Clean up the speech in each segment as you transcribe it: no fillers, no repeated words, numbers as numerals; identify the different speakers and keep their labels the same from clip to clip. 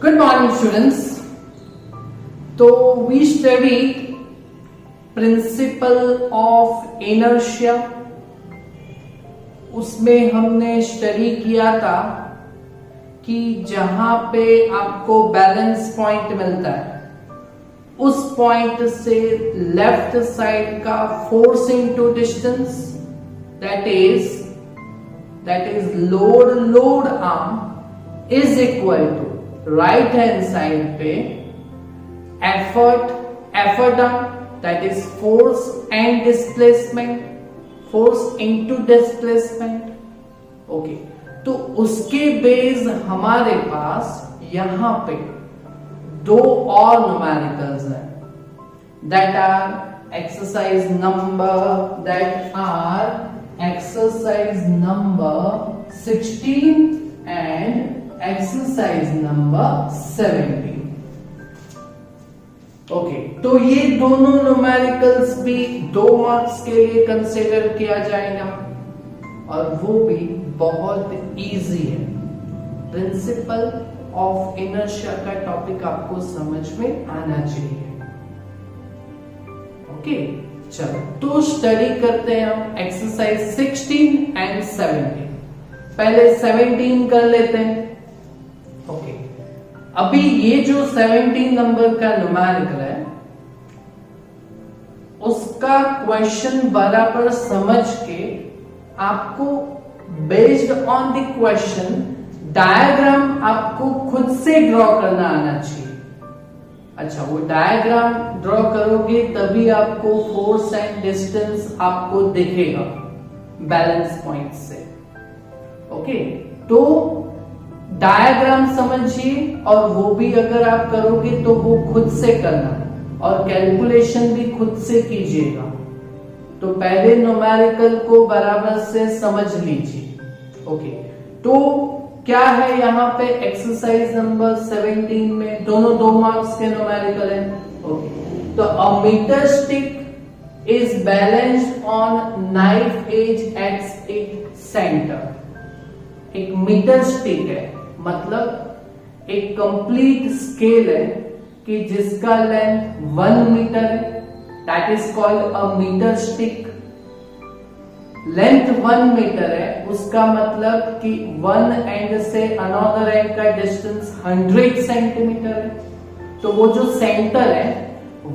Speaker 1: Good morning students. So we studied principle of inertia. उसमें हमने study किया था कि जहां पे आपको बैलेंस पॉइंट मिलता है उस पॉइंट से लेफ्ट साइड का force into distance that is load arm is equal to right hand side पे effort that is force and displacement, force into displacement. Okay, तो उसके बेस हमारे पास यहां पे दो और न्यूमेरिकल्स हैं that are exercise number 16 and exercise number 17। Okay, तो ये दोनों न्यूमेरिकल्स भी 2 मार्क्स के लिए कंसीडर किया जाएगा और वो भी बहुत इजी है। प्रिंसिपल ऑफ इनर्शिया का टॉपिक आपको समझ में आना चाहिए। ओके, चलो तो स्टडी करते हैं हम एक्सरसाइज 16 एंड 17। पहले 17 कर लेते हैं। ओके, अभी ये जो 17 नंबर का न्यूमेरिकल है उसका क्वेश्चन बराबर समझ के आपको based on the question diagram आपको खुद से ड्रॉ करना आना चाहिए। अच्छा, वो डायग्राम ड्रॉ करोगे तभी आपको फोर्स एंड डिस्टेंस आपको दिखेगा बैलेंस पॉइंट से। ओके, तो डायग्राम समझिए और वो भी अगर आप करोगे तो वो खुद से करना और कैलकुलेशन भी खुद से कीजिएगा। तो पहले न्यूमेरिकल को बराबर से समझ लीजिए। ओके, तो क्या है यहाँ पे एक्सरसाइज नंबर 17 में दोनों 2 मार्क्स के न्यूमेरिकल है। ओके, तो a metre stick is balanced on knife edge at its centre. एक मीटर स्टिक है मतलब एक कंप्लीट स्केल है कि जिसका लेंथ 1 मीटर है, that is called a metre stick. Length 1 metre है, उसका मतलब कि 1 एंड से अनदर एंड का डिस्टेंस 100 सेंटीमीटर है। तो वो जो सेंटर है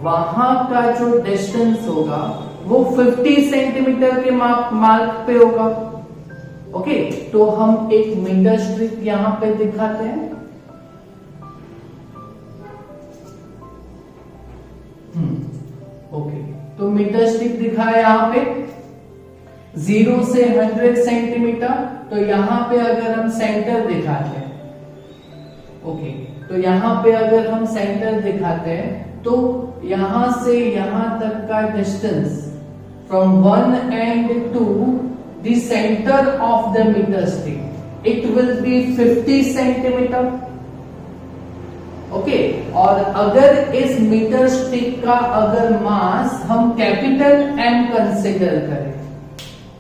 Speaker 1: वहां का जो डिस्टेंस होगा वो 50 सेंटीमीटर के मार्क पे होगा। ओके, तो हम एक मीटर स्ट्रिक यहां पे दिखाते हैं। ओके, तो मीटर स्टिक दिखाया यहां पे 0 से 100 सेंटीमीटर। तो यहां पे अगर हम सेंटर दिखाते हैं, ओके, तो यहां पे अगर हम सेंटर दिखाते हैं तो यहां से यहां तक का distance from 1 end to the center of the meter stick, it will be 50 centimetre. Okay, और अगर इस मीटर स्टिक का अगर मास हम कैपिटल M कंसिडर करें,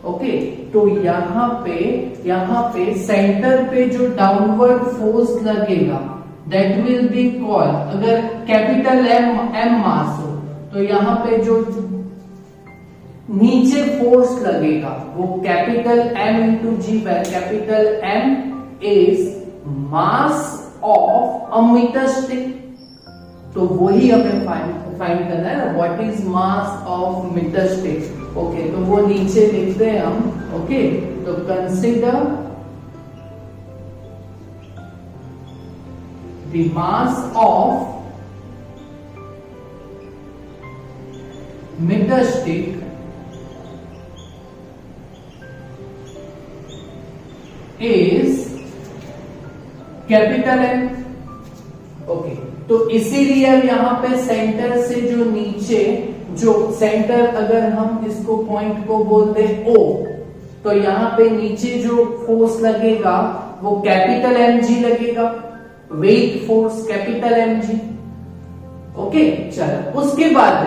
Speaker 1: ओके, तो यहाँ पे सेंटर पे जो डाउनवर्ड फोर्स लगेगा दैट विल बी कॉल्ड, अगर कैपिटल M मास हो तो यहाँ पे जो नीचे फोर्स लगेगा वो capital M into g, where capital M is mass of a metre stick. तो वही हमें फाइंड करना है ना, what is mass of metre stick. Okay, तो वो नीचे लिखते हैं हम। ओके, तो consider the mass of metre stick is capital M। Okay, तो इसीलिए अब यहां पे सेंटर से जो नीचे जो सेंटर, अगर हम इसको पॉइंट को बोल दे O, तो यहां पे नीचे जो फोर्स लगेगा वो कैपिटल mg लगेगा, weight force capital mg। Okay, चलो उसके बाद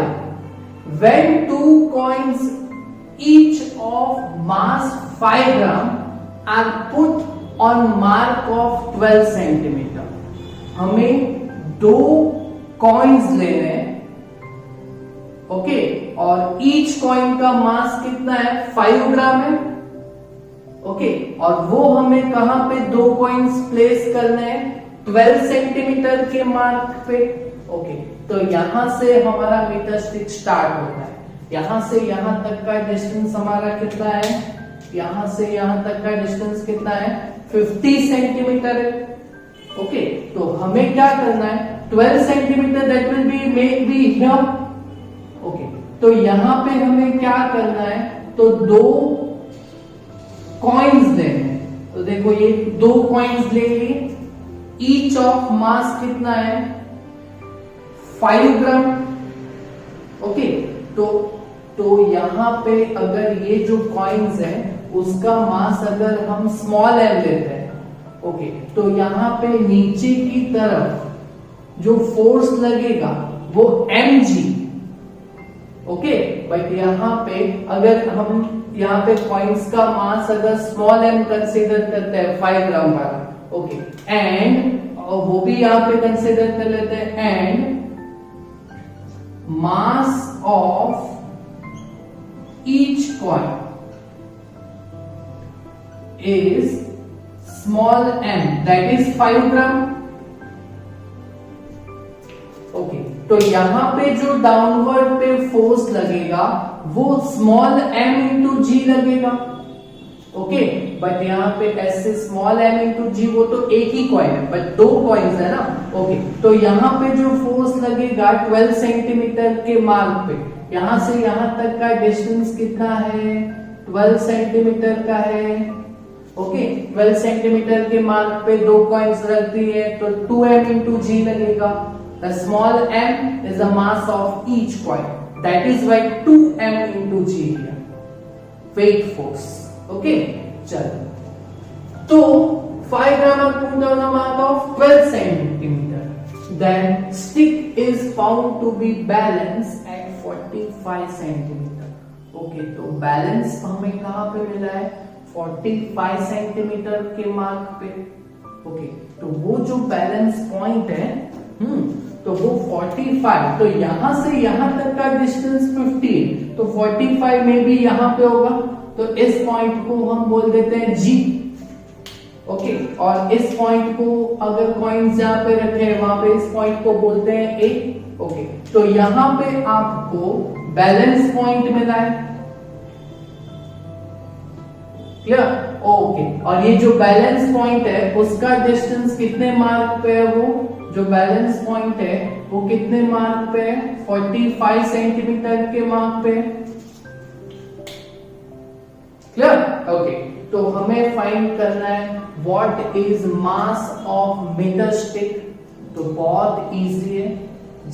Speaker 1: when 2 coins each of mass 5 gram are put on mark of 12 centimeter, हमें 2 कॉइन्स लेने हैं, ओके, और ईच कॉइन का मास कितना है, 5 ग्राम है, ओके, और वो हमें कहां पे 2 कॉइन्स प्लेस करने हैं, 12 सेंटीमीटर के मार्क पे, ओके। तो यहां से हमारा मीटर स्टिक स्टार्ट होता है। यहां से यहां तक का डिस्टेंस हमारा कितना है, यहां से यहां तक का डिस्टेंस कितना है, 50 सेंटीमीटर है, ओके। तो हमें क्या करना है, 12 centimetre that will be here, okay. तो यहां पे हमें क्या करना है, तो 2 कॉइन्स लेने हैं। तो देखो ये 2 कॉइन्स ले लिए, ईच ऑफ मास कितना है, 5 ग्राम, ओके। तो यहां पे अगर ये जो कॉइन्स है उसका मास अगर हम स्मॉल एम लेते हैं, ओके, तो यहां पे नीचे की तरफ जो फोर्स लगेगा वो mg, ओके। बट यहां पे अगर हम यहाँ पे कॉइन्स का मास अगर स्मॉल एम कंसीडर करते हैं 5 ग्राम वाला, ओके, एंड वो भी यहाँ पे कंसीडर कर लेते हैं, and mass of each coin is small m that is 5 gram, okay. तो यहां पे जो डाउनवर्ड पे फोर्स लगेगा वो स्मॉल m इंटू जी लगेगा, ओके। बट यहाँ पे ऐसे स्मॉल m इंटू जी वो तो एक ही कॉइन है, बट 2 कॉइन्स है ना, ओके। तो यहाँ पे जो फोर्स लगेगा 12 सेंटीमीटर के मार्क पे, यहां से यहां तक का डिस्टेंस कितना है, 12 सेंटीमीटर का है, ओके। 12 सेंटीमीटर के मार्क पे 2 कॉइन्स रख दिए तो 2m इंटू जी लगेगा। The small m is the mass of each coin. That is why 2m into g here. Weight force. Okay. चलो. तो 5 gram are put on a mark of 12 centimeter. Then stick is found to be balanced at 45 centimeter. Okay. तो balance हमें कहाँ पे मिला है? 45 centimetre के mark पे, ओके। तो वो जो बैलेंस पॉइंट है, तो वो 45, तो यहां से यहां तक का डिस्टेंस 50, तो 45 में भी यहां पे होगा, तो इस पॉइंट को हम बोल देते हैं G, ओके। और इस पॉइंट को अगर कॉइन्स जहां पे रखे हैं वहां पे इस पॉइंट को बोलते हैं A, ओके। तो यहां पे आपको बैलेंस पॉइंट मिला है, क्लियर, ओके। और ये जो बैलेंस पॉइंट है उसका डिस्टेंस कितने मार्क पे है, वो जो बैलेंस पॉइंट है वो कितने मार्क पे है, 45 सेंटीमीटर के मार्क पे, क्लियर, ओके। तो हमें फाइंड करना है what is mass of metre stick. तो बहुत इजी है,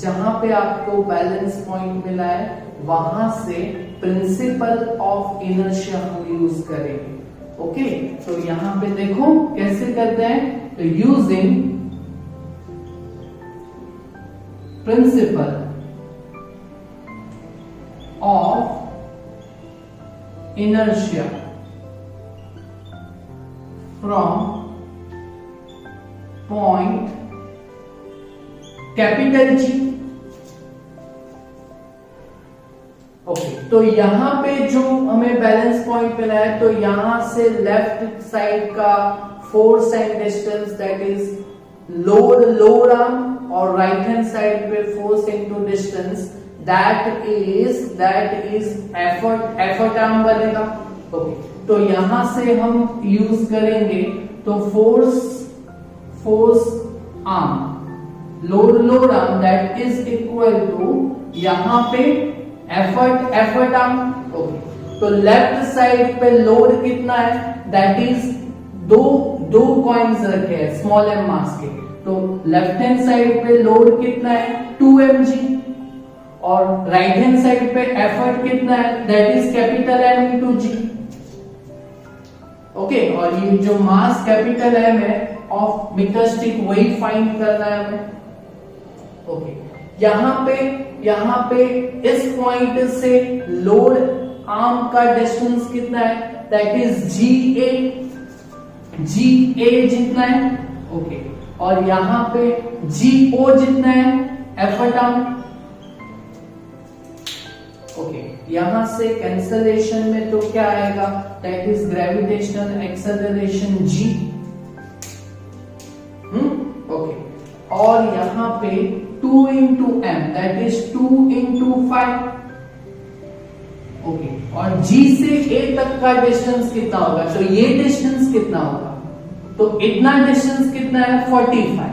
Speaker 1: जहां पे आपको बैलेंस पॉइंट मिला है वहां से प्रिंसिपल ऑफ इनर्शिया हम यूज करेंगे, ओके। तो यहां पे देखो कैसे करते हैं, तो using principle of inertia from point capital G, okay. तो यहां पे जो हमें बैलेंस पॉइंट मिला है, तो यहां से लेफ्ट साइड का force and distance that is load arm, और राइट हैंड साइड पे force into distance that is effort arm बनेगा, ओके। तो यहां से हम यूज करेंगे तो force arm, load arm that is equal to यहां पे एफर्ट आर्म, ओके। तो लेफ्ट साइड पे लोड कितना है, दैट इज दो कॉइन्स रखे हैं स्मॉल एम मास के, तो लेफ्ट हैंड साइड पे लोड कितना है 2mg, और राइट हैंड साइड पे एफर्ट कितना है, that is capital M into g, okay. और ये जो मास कैपिटल M है ऑफ मीटर स्टिक वही फाइंड करना है हमें, ओके। यहां पे इस पॉइंट से लोड आर्म का डिस्टेंस कितना है, दैट इज GA जितना है, ओके। और यहाँ पे GO जितना है एफर्ट आर्म। ओके, यहां से कैंसलेशन में तो क्या आएगा, that is gravitational acceleration G। Okay, और यहां पे 2 into m that is 2 into 5। Okay, और G से A तक का डिस्टेंस कितना होगा, तो ये डिस्टेंस कितना होगा, तो इतना डिस्टेंस कितना है 45,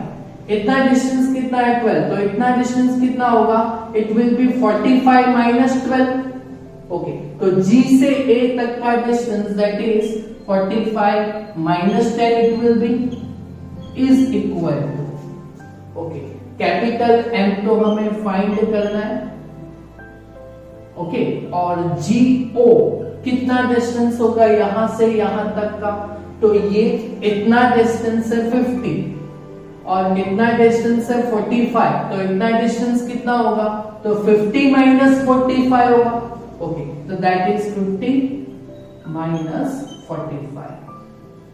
Speaker 1: इतना डिस्टेंस कितना है 12, तो इतना डिस्टेंस कितना होगा, it will be 45 minus 12। Okay, तो G से A तक का distance that is 45 minus 10 it will be is equal to, okay, capital M तो हमें फाइंड करना है। ओके, और GO कितना डिस्टेंस होगा यहां से यहां तक का, तो ये इतना डिस्टेंस है 50 और इतना डिस्टेंस है 45, तो इतना डिस्टेंस कितना होगा, तो 50 minus 45 होगा। ओके, तो दैट इज 50 minus 45।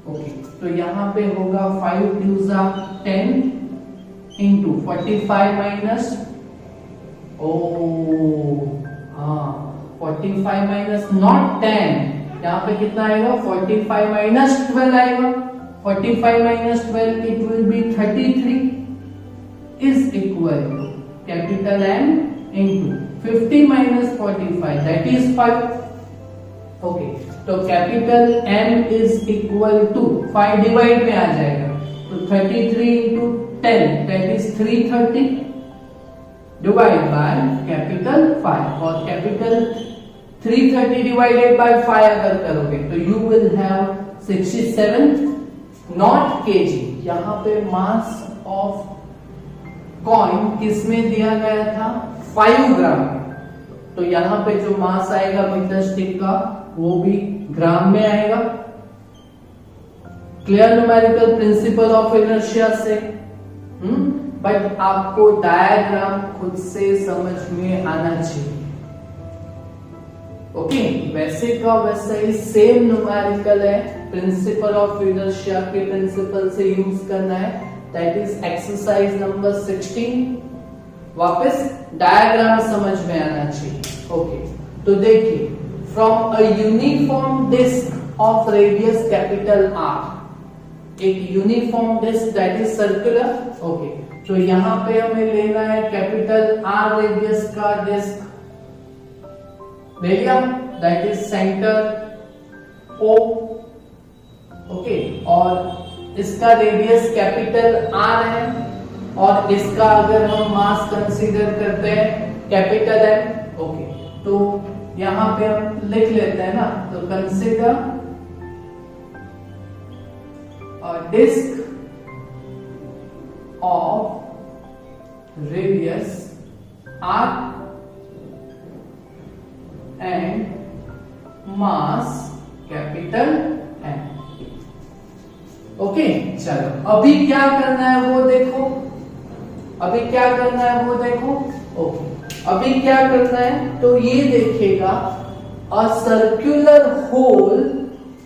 Speaker 1: ओके, तो यहां पे होगा 5 2 10 into 45 minus 45 minus not 10, यहाँ पे कितना आएगा 45 minus 12 आएगा, 45 minus 12 it will be 33 is equal to capital M into 50 minus 45 that is 5। Okay, तो capital M is equal to 5 divide में आ जाएगा, तो 33 into 10 that is 330 divide by capital 5, और कैपिटल 330 डिवाइडेड बाय 5 अगर करोगे तो you will have 67 not KG. यहाँ पे मास ऑफ कॉइन किसमें दिया गया था, 5 ग्राम में, तो यहाँ पे जो मास आएगा मीटर स्टिक का वो भी ग्राम में आएगा। Clear numerical principal of inertia से। बट आपको डायग्राम खुद से समझ में आना चाहिए। ओके, वैसे का वैसा ही सेम न्यूमेरिकल है, प्रिंसिपल ऑफ इनर्शिया के प्रिंसिपल से यूज करना है, दैट इज एक्सरसाइज नंबर 16। वापस डायग्राम समझ में आना चाहिए। ओके, तो देखिए, from a uniform disc of radius capital R, एक uniform disc that is circular. Okay, तो यहां पे हमें लेना है कैपिटल R रेडियस का डिस्क, ले लिया, that is centre O। Okay, और इसका रेडियस कैपिटल R है, और इसका अगर हम मास कंसीडर करते हैं कैपिटल M। ओके, तो यहां पे हम लिख लेते हैं ना, तो consider disc of radius R and mass capital M। Okay, चलो अभी क्या करना है वो देखो, अभी क्या करना है वो देखो। ओके, अभी क्या करना है, तो ये देखिएगा, a circular hole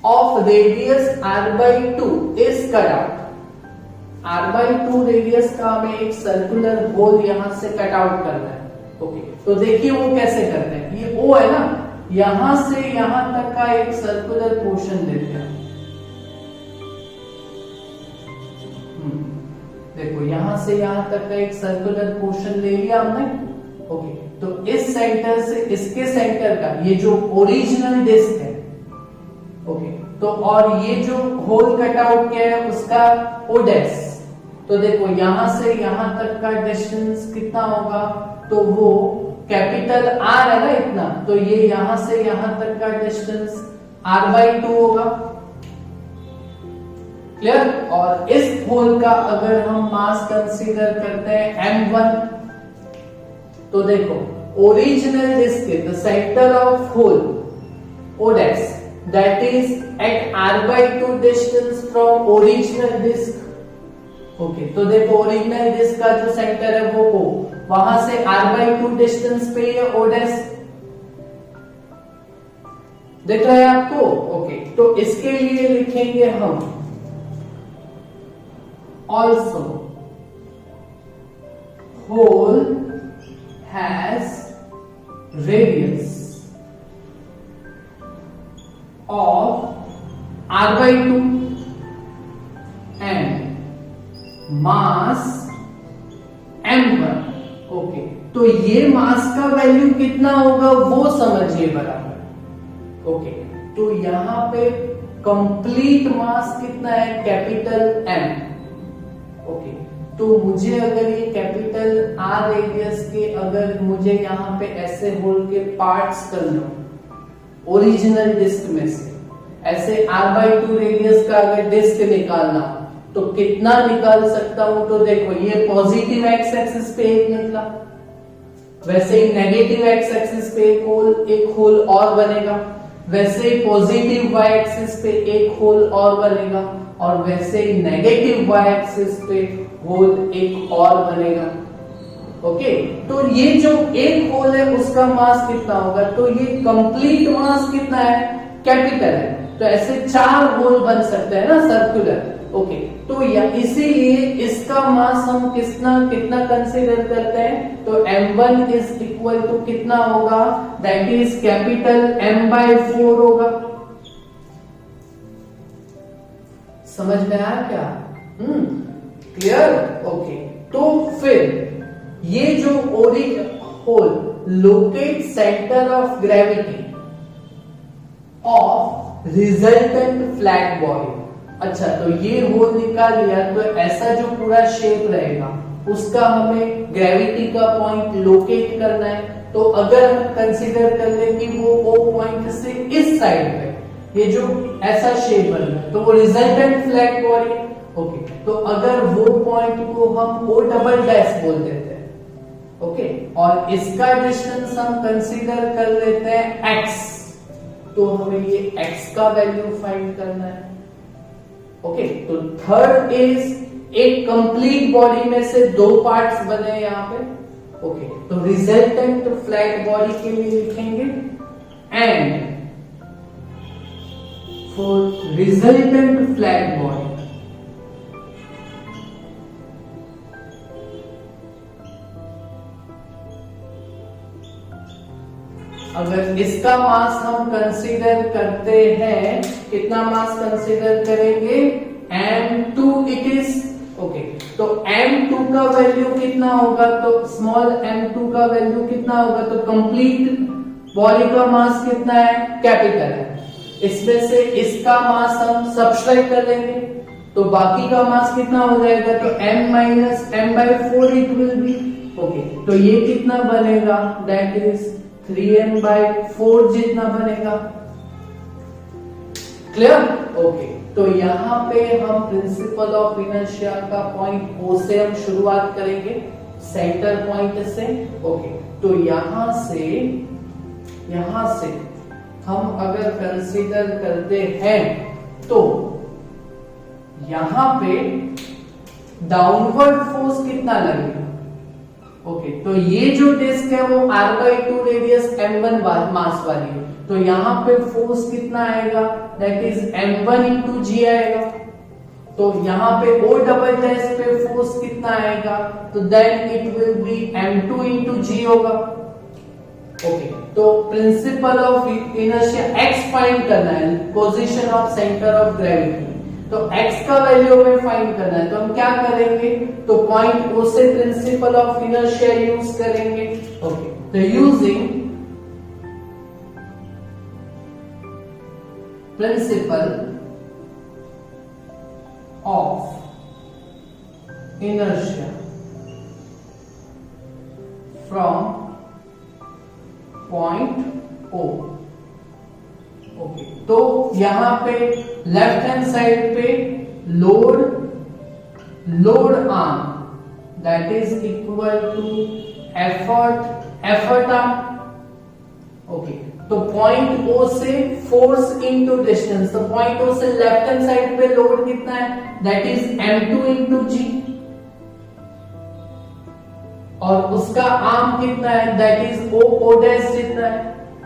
Speaker 1: of radius R/2 is cut out. R/2 radius का हमें एक सर्कुलर होल यहां से कट आउट करना है। ओके, तो देखिए वो कैसे करते हैं, ये O है ना, यहां से यहां तक का एक सर्कुलर पोर्शन लेते हैं। देखो, यहां से यहां तक का एक सर्कुलर पोर्शन ले लिया हमने। ओके, तो इस सेंटर से इसके सेंटर का ये जो ओरिजिनल डिस्क है, ओके, तो और ये जो होल कट आउट किया है उसका ओडेस, तो देखो यहां से यहां तक का डिस्टेंस कितना होगा, तो वो कैपिटल R है ना इतना, तो ये यहां से यहां तक का डिस्टेंस R/2 होगा। क्लियर, और इस होल का अगर हम मास कंसीडर करते हैं M1, तो देखो original disc the centre of hole ओडेस that is at R/2 distance from original disk। Okay, तो देखो ओरिजिनल डिस्क का जो सेंटर है वो O, वहां से R/2 डिस्टेंस पे ये ओडेस दिख रहा है आपको। ओके, तो इसके लिए लिखेंगे हम also hole has radius of r/2 and mass m1। Okay, तो ये मास का वैल्यू कितना होगा वो समझिए बराबर। ओके, तो यहां पे कंप्लीट मास कितना है, कैपिटल M। ओके, तो मुझे अगर ये कैपिटल R रेडियस के अगर मुझे यहाँ पे ऐसे होल के पार्ट्स कर लो ओरिजिनल डिस्क में से, ऐसे r/2 रेडियस का अगर डिस्क निकालना तो कितना निकाल सकता हूं, तो देखो ये पॉजिटिव एक्स एक्सिस पे एक निकला, वैसे ही नेगेटिव एक्स एक्सिस पे एक होल और बनेगा, वैसे ही पॉजिटिव वाई एक्सिस पे एक होल और बनेगा, और वैसे ही नेगेटिव वाई एक्सिस पे होल एक और बनेगा। ओके, तो ये जो एक होल है उसका मास कितना होगा, तो ये कंप्लीट मास कितना है, कैपिटल है, तो ऐसे 4 होल बन सकते हैं ना सर्कुलर। ओके, तो इसीलिए इसका मास हम कितना कंसीडर करते हैं, तो m1 इज इक्वल टू कितना होगा, दैट इज कैपिटल M/4 होगा। समझ में आया क्या? क्लियर? ओके, तो फिर ये जो hole locate centre of gravity of resultant flat body. अच्छा, तो ये होल निकाल लिया, तो ऐसा जो पूरा शेप रहेगा उसका हमें ग्रेविटी का पॉइंट लोकेट करना है। तो अगर हम कंसीडर कर ले कि वो O पॉइंट से इस साइड पे ये जो ऐसा शेप बन रहा है तो वो रिजल्टेंट फ्लैट बॉडी। ओके, तो अगर वो पॉइंट को हम O डबल डैश बोल देते हैं, ओके, और इसका डिस्टेंस हम कंसीडर कर लेते हैं x, तो हमें ये x का वैल्यू फाइंड करना है। ओके, तो थर्ड इज एक कंप्लीट बॉडी में से 2 पार्ट्स बने यहां पे। ओके, तो रिजल्टेंट फ्लैट बॉडी के लिए लिखेंगे and for resultant flat body अगर इसका मास हम कंसीडर करते हैं, कितना मास कंसीडर करेंगे, m2 इट इज। ओके, तो m2 का वैल्यू कितना होगा, तो स्मॉल m2 का वैल्यू कितना होगा, तो कंप्लीट बॉडी का मास कितना है, कैपिटल है, इसमें से इसका मास हम सब्ट्रैक्ट कर लेंगे तो बाकी का मास कितना हो जाएगा, तो m minus m/4 it will B. Okay, तो ये कितना बनेगा, दैट इज 3m/4 जितना बनेगा। क्लियर? ओके, तो यहां पे हम प्रिंसिपल ऑफ इनर्शिया का पॉइंट O से हम शुरुआत करेंगे, सेंटर पॉइंट से। ओके, तो यहां से हम अगर कंसीडर करते हैं तो यहां पे डाउनवर्ड फोर्स कितना लगेगा। ओके, तो ये जो डिस्क है वो r/2 रेडियस m1 मास वाली है, तो यहां पे फोर्स कितना आएगा, that is m1 into g आएगा। तो यहां पे O डबल डैश पे फोर्स कितना आएगा, तो then it will be m2 into g होगा। ओके, तो principle of inertia x find करना है, position of centre of gravity, तो x का वैल्यू हमें फाइंड करना है, तो हम क्या करेंगे, तो पॉइंट O से प्रिंसिपल ऑफ इनर्शिया यूज करेंगे। ओके, तो using principle of inertia from point O। Okay, तो यहां पे लेफ्ट हैंड साइड पे load arm that is equal to effort arm. Okay, तो पॉइंट O से फोर्स इनटू डिस्टेंस, तो पॉइंट O से लेफ्ट हैंड साइड पे लोड कितना है, that is m2 into g, और उसका आर्म कितना है, दैट इज O डैश जितना है।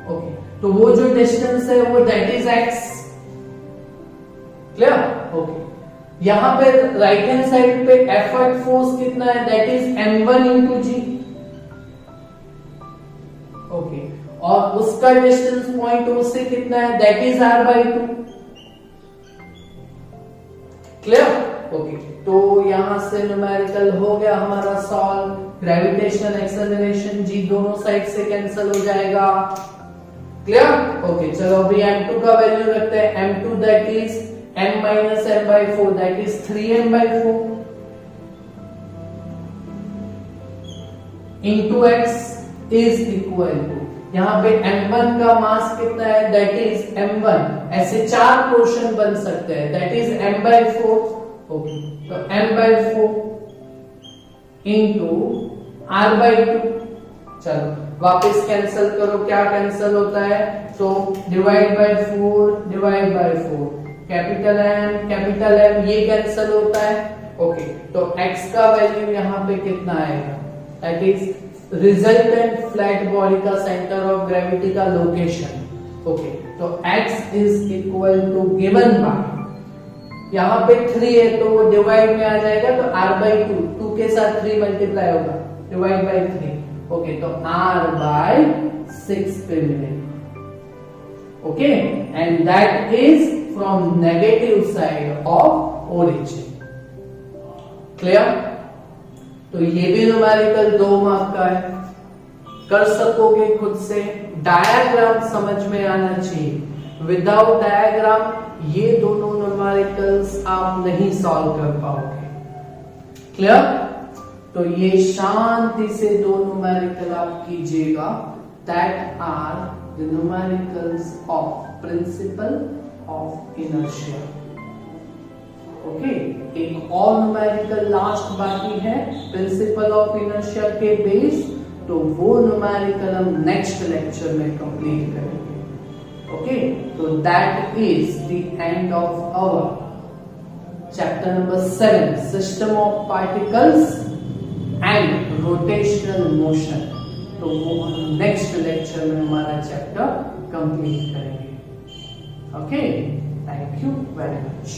Speaker 1: ओके, तो वो जो डिस्टेंस है वो that is x। Clear? Okay, यहां पे राइट हैंड साइड पे एफर्ट फोर्स कितना है, that is m1 into g. Okay, और उसका डिस्टेंस पॉइंट ओ से कितना है, that is r/2। Clear? Okay, तो यहां से न्यूमेरिकल हो गया हमारा सॉल्व। ग्रेविटेशनल एक्सेलरेशन जी दोनों साइड से कैंसिल हो जाएगा। क्लियर? ओके, चलो अभी m2 का वैल्यू रखते हैं। m2 that is m minus m/4, that is 3m/4 into x is equal to, यहां पे m1 का मास कितना है, दैट इज m1। ऐसे चार पोर्शन बन सकते हैं, दैट इज m/4। ओके, तो m/4 into r/2। चलो वापस कैंसिल करो, क्या कैंसिल होता है, तो डिवाइड बाय 4, कैपिटल M ये कैंसिल होता है। ओके, तो x का वैल्यू यहाँ पे कितना आएगा, that is resultant flat body का सेंटर ऑफ ग्रेविटी का लोकेशन। ओके, तो x is equal to given by, यहाँ पे 3 है तो वो डिवाइड में आ जाएगा, तो r/2, 2 के साथ 3 मल्टीप्लाई होगा, डिवाइड बाय 3। ओके, तो r/6 पे मिलेगा। Okay, and that is from negative side of origin. Clear? तो ये भी न्यूमेरिकल 2 मार्क का है, कर सकोगे खुद से। डायग्राम समझ में आना चाहिए, विदाउट डायग्राम ये दोनों न्यूमेरिकल्स आप नहीं सॉल्व कर पाओगे। क्लियर? तो ये शांति से 2 न्यूमेरिकल आप कीजिएगा, that are the numericals of principle of inertia. Okay, एक और न्यूमेरिकल लास्ट बाकी है प्रिंसिपल ऑफ इनर्शिया के बेस, तो वो न्यूमेरिकल हम नेक्स्ट लेक्चर में कंप्लीट करेंगे। ओके, तो that is the end of our chapter number 7, system of particles and rotational motion. तो वो हम नेक्स्ट लेक्चर में हमारा चैप्टर कंप्लीट करेंगे। Okay, thank you very much.